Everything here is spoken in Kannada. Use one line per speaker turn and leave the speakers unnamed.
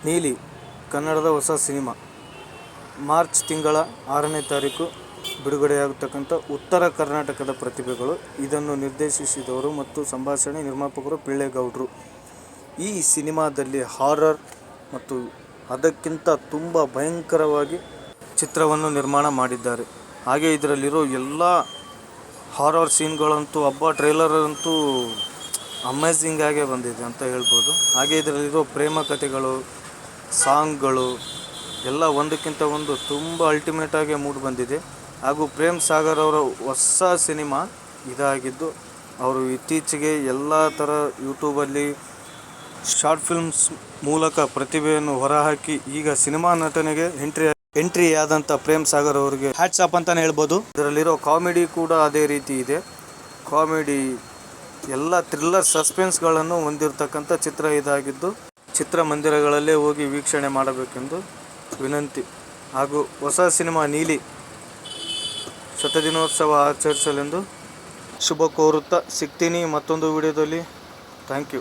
ನೀಲಿ ಕನ್ನಡದ ಹೊಸ ಸಿನಿಮಾ ಮಾರ್ಚ್ ತಿಂಗಳ 6ನೇ ತಾರೀಕು ಬಿಡುಗಡೆಯಾಗತಕ್ಕಂಥ ಉತ್ತರ ಕರ್ನಾಟಕದ ಪ್ರತಿಭೆಗಳು. ಇದನ್ನು ನಿರ್ದೇಶಿಸಿದವರು ಮತ್ತು ಸಂಭಾಷಣೆ ನಿರ್ಮಾಪಕರು ಪಿಳ್ಳೆಗೌಡ್ರು. ಈ ಸಿನಿಮಾದಲ್ಲಿ ಹಾರರ್ ಮತ್ತು ಅದಕ್ಕಿಂತ ತುಂಬ ಭಯಂಕರವಾಗಿ ಚಿತ್ರವನ್ನು ನಿರ್ಮಾಣ ಮಾಡಿದ್ದಾರೆ. ಹಾಗೆ ಇದರಲ್ಲಿರೋ ಎಲ್ಲ ಹಾರರ್ ಸೀನ್ಗಳಂತೂ ಟ್ರೈಲರ್ ಅಂತೂ ಅಮೇಝಿಂಗ್ ಆಗೇ ಬಂದಿದೆ ಅಂತ ಹೇಳ್ಬೋದು. ಹಾಗೆ ಇದರಲ್ಲಿರೋ ಪ್ರೇಮ ಕಥೆಗಳು, ಸಾಂಗ್ಗಳು ಎಲ್ಲ ಒಂದಕ್ಕಿಂತ ಒಂದು ತುಂಬ ಅಲ್ಟಿಮೇಟಾಗಿ ಮೂಡಿ ಬಂದಿದೆ. ಹಾಗೂ ಪ್ರೇಮ್ ಸಾಗರ್ ಅವರ ಹೊಸ ಸಿನಿಮಾ ಇದಾಗಿದ್ದು, ಅವರು ಇತ್ತೀಚೆಗೆ ಎಲ್ಲ ಥರ ಯೂಟ್ಯೂಬಲ್ಲಿ ಶಾರ್ಟ್ ಫಿಲ್ಮ್ಸ್ ಮೂಲಕ ಪ್ರತಿಭೆಯನ್ನು ಹೊರಹಾಕಿ ಈಗ ಸಿನಿಮಾ ನಟನೆಗೆ ಎಂಟ್ರಿ ಆದಂಥ ಪ್ರೇಮ್ ಸಾಗರ್ ಅವರಿಗೆ ಹ್ಯಾಟ್ಸ್ ಆಫ್ ಅಂತಲೇ ಹೇಳ್ಬೋದು. ಇದರಲ್ಲಿರೋ ಕಾಮಿಡಿ ಕೂಡ ಅದೇ ರೀತಿ ಇದೆ. ಕಾಮಿಡಿ ಎಲ್ಲ ಥ್ರಿಲ್ಲರ್ ಸಸ್ಪೆನ್ಸ್ಗಳನ್ನು ಹೊಂದಿರತಕ್ಕಂಥ ಚಿತ್ರ ಇದಾಗಿದ್ದು, ಚಿತ್ರಮಂದಿರಗಳಲ್ಲೇ ಹೋಗಿ ವೀಕ್ಷಣೆ ಮಾಡಬೇಕೆಂದು ವಿನಂತಿ. ಹಾಗೂ ಹೊಸ ಸಿನಿಮಾ ನೀಲಿ ಶತದಿನೋತ್ಸವ ಆಚರಿಸಲೆಂದು ಶುಭ ಕೋರುತ್ತಾ ಸಿಗ್ತೀನಿ ಮತ್ತೊಂದು ವಿಡಿಯೋದಲ್ಲಿ. Thank you.